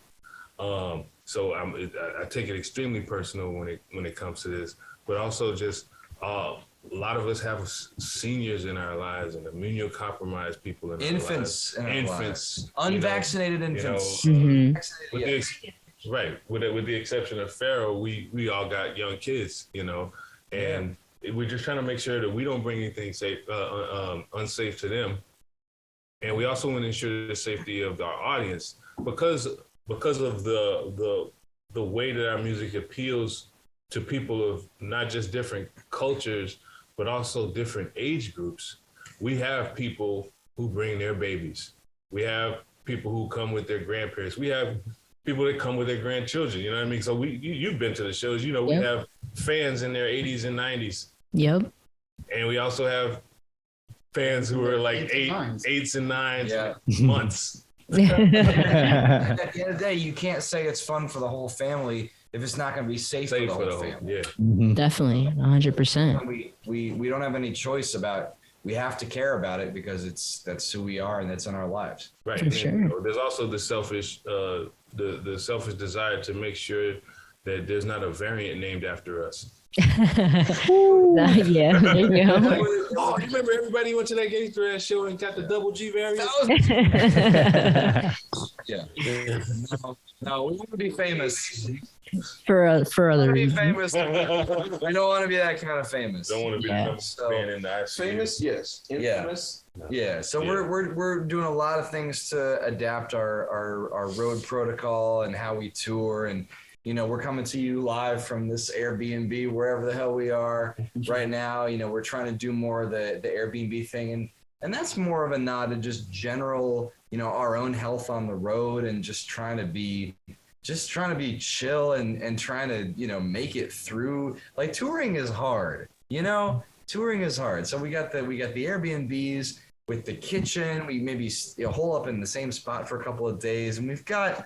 I take it extremely personal when it comes to this, but also just a lot of us have seniors in our lives and immunocompromised people in our lives. Infants. Unvaccinated infants. Right. With the exception of Farrow, we all got young kids, and we're just trying to make sure that we don't bring anything unsafe to them. And we also want to ensure the safety of our audience because of the way that our music appeals to people of not just different cultures, but also different age groups. We have people who bring their babies. We have people who come with their grandparents. We have people that come with their grandchildren. You know what I mean? So you've been to the shows. We have fans in their 80s and 90s. Yep. And we also have fans who are like eights and nines months. At the end of the day, you can't say it's fun for the whole family if it's not going to be safe for the whole family. Yeah. Definitely, 100%. We don't have any choice about. We have to care about it because that's who we are and that's in our lives. Right. For sure. There's also the selfish desire to make sure that there's not a variant named after us. Yeah, there you go. Oh, you remember everybody went to that Gangstagrass show and got the double G variant? No, we want to be famous. For other reasons. Famous. We don't want to be that kind of famous. Don't want to be the number fan in the ICU. Famous, yes. Infamous. Yeah. So we're doing a lot of things to adapt our road protocol and how we tour, and we're coming to you live from this Airbnb wherever the hell we are right now. We're trying to do more of the Airbnb thing, and that's more of a nod to just general our own health on the road, and just trying to be chill and trying to make it through. Like, touring is hard. Touring is hard. So we got the Airbnbs with the kitchen. We maybe hole up in the same spot for a couple of days, and we've got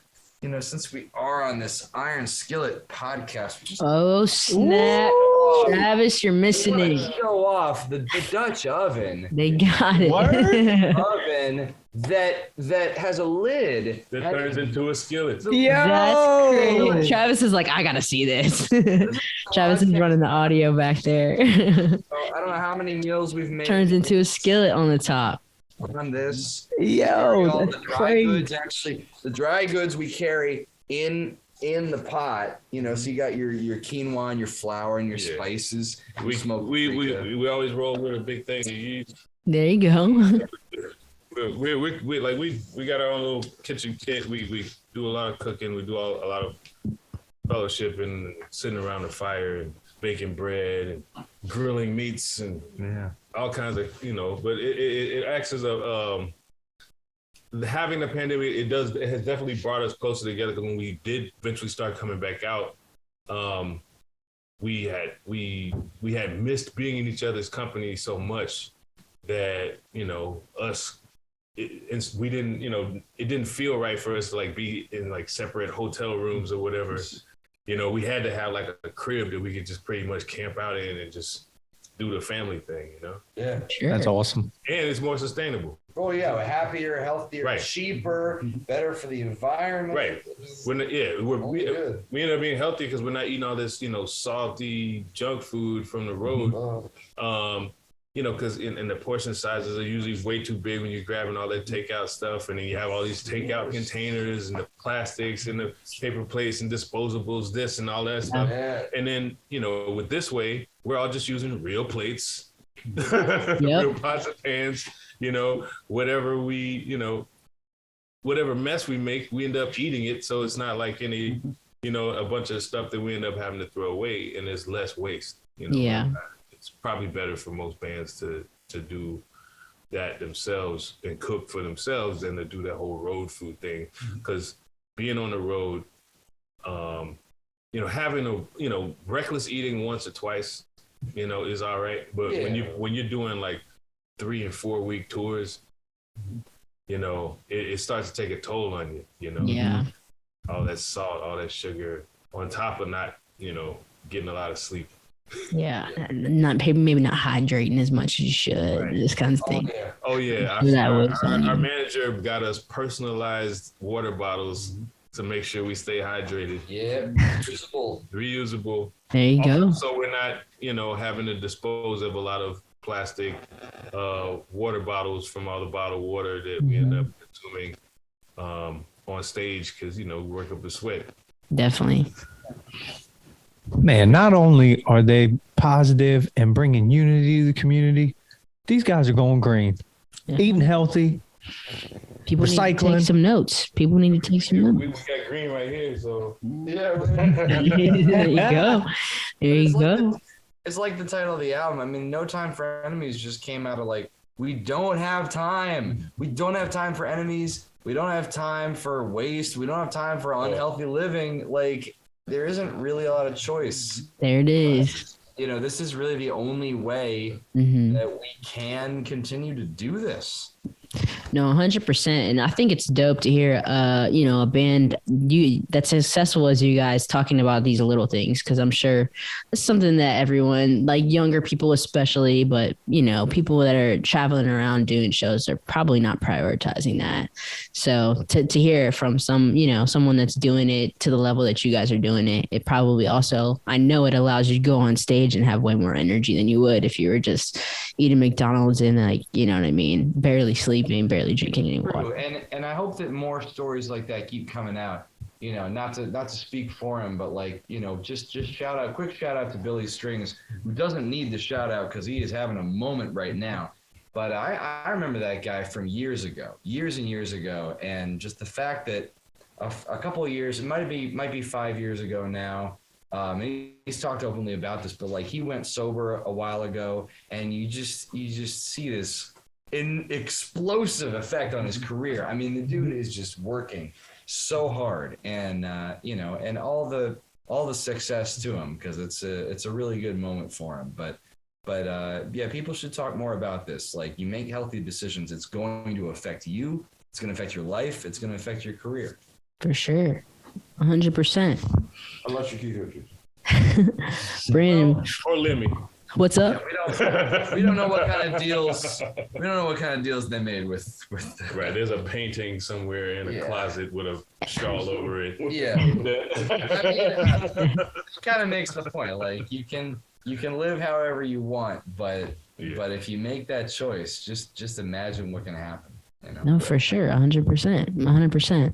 since we are on this Iron Skillet podcast. Oh snap! Ooh. Travis, you're missing it. Show off the Dutch oven. They got it. Oven that has a lid that turns into a skillet. That's crazy. Travis is like, I gotta see this. Travis is running the audio back there. I don't know how many meals we've made. Turns into a skillet on the top. on this. Yo, All that's the dry crazy. goods, actually, the dry goods we carry in the pot, you know, so you got your quinoa and your flour and your spices. We smoke we always roll with a big thing of yeast. There you go. We got our own little kitchen kit. We do a lot of cooking. We do a lot of fellowship and sitting around the fire and baking bread and grilling meats and all kinds of, you know. But it acts as a having the pandemic. It has definitely brought us closer together. Because when we did eventually start coming back out, we had missed being in each other's company so much that, you know, we didn't, you know, it didn't feel right for us to like be in like separate hotel rooms or whatever. You know, we had to have like a crib that we could just pretty much camp out in and just do the family thing, you know? Yeah. Sure. That's awesome. And it's more sustainable. Oh yeah, happier, healthier, cheaper, better for the environment. Right. We end up being healthy because we're not eating all this, you know, salty junk food from the road. You know, because in the portion sizes are usually way too big when you're grabbing all that takeout stuff, and then you have all these takeout containers and the plastics and the paper plates and disposables, this and all that stuff. And then, you know, with this way, we're all just using real plates, real pots and pans, you know, whatever mess we make, we end up eating it. So it's not like any, you know, a bunch of stuff that we end up having to throw away, and there's less waste, you know. Yeah. It's probably better for most bands to do that themselves and cook for themselves than to do that whole road food thing. Because being on the road, you know, having reckless eating once or twice, you know, is all right. But when you're doing like 3 and 4 week tours, you know, it starts to take a toll on you. You know, all that salt, all that sugar, on top of not, you know, getting a lot of sleep. Yeah, maybe not hydrating as much as you should. This kind of thing. Oh yeah. Our manager got us personalized water bottles to make sure we stay hydrated. Yeah, reusable. There you go. So we're not, you know, having to dispose of a lot of plastic water bottles from all the bottled water that we end up consuming on stage because, you know, we work up a sweat. Definitely. Man, not only are they positive and bringing unity to the community, these guys are going green, eating healthy. People need to take some notes. We got green right here, so there you go. There you go. It's like the title of the album. I mean, No Time for Enemies just came out of like, we don't have time. We don't have time for enemies. We don't have time for waste. We don't have time for unhealthy living. Like, there isn't really a lot of choice. There it is. You know, this is really the only way that we can continue to do this. No, 100%. And I think it's dope to hear, you know, a band that's as successful as you guys talking about these little things. Cause I'm sure it's something that everyone, like younger people especially, but, you know, people that are traveling around doing shows are probably not prioritizing that. So to hear from someone that's doing it to the level that you guys are doing it, it probably also, I know it allows you to go on stage and have way more energy than you would if you were just eating McDonald's and like, you know what I mean? Barely sleeping, barely drinking any water. And I hope that more stories like that keep coming out. You know, not to speak for him, but like, you know, just quick shout out to Billy Strings, who doesn't need the shout out because he is having a moment right now. But I remember that guy from years and years ago, and just the fact that a couple of years, it might be 5 years ago now. He's talked openly about this, but like he went sober a while ago, and you just see this explosive effect on his career. I mean, the dude is just working so hard, and you know, and all the success to him, because it's a really good moment for him. But yeah, people should talk more about this. Like, you make healthy decisions, it's going to affect you. It's going to affect your life. It's going to affect your career. For sure. 100%. Unless you keep it. Brandon. Or Lemmy. What's up? We don't know what kind of deals. We don't know what kind of deals they made with. Right, there's a painting somewhere in a closet with a shawl over it. Yeah, I mean, it kind of makes the point. Like, you can live however you want, but But if you make that choice, just imagine what can happen. You know? No, for sure. 100%. 100%.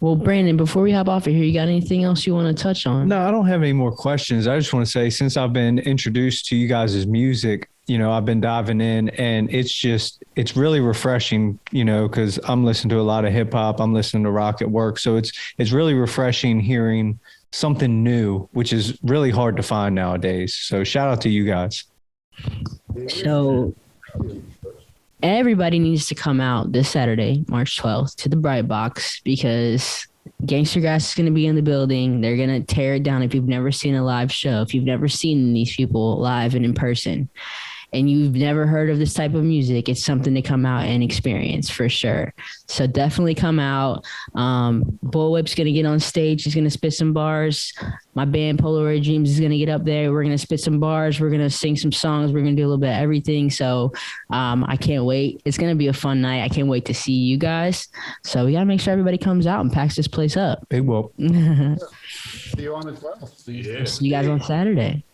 Well, Brandon, before we hop off of here, you got anything else you want to touch on? No, I don't have any more questions. I just want to say, since I've been introduced to you guys' music, you know, I've been diving in, and it's really refreshing, you know, because I'm listening to a lot of hip hop. I'm listening to rock at work. So it's really refreshing hearing something new, which is really hard to find nowadays. So shout out to you guys. So everybody needs to come out this Saturday, March 12th, to the Bright Box, because Gangstagrass is going to be in the building. They're going to tear it down. If you've never seen a live show, if you've never seen these people live and in person, and you've never heard of this type of music, it's something to come out and experience for sure. So definitely come out. Bullwhip's going to get on stage. He's going to spit some bars. My band Polaroid Dreams is going to get up there. We're going to spit some bars. We're going to sing some songs. We're going to do a little bit of everything. So I can't wait. It's going to be a fun night. I can't wait to see you guys. So we got to make sure everybody comes out and packs this place up. Big whoop. See you on the 12th. Yeah. See you guys on Saturday.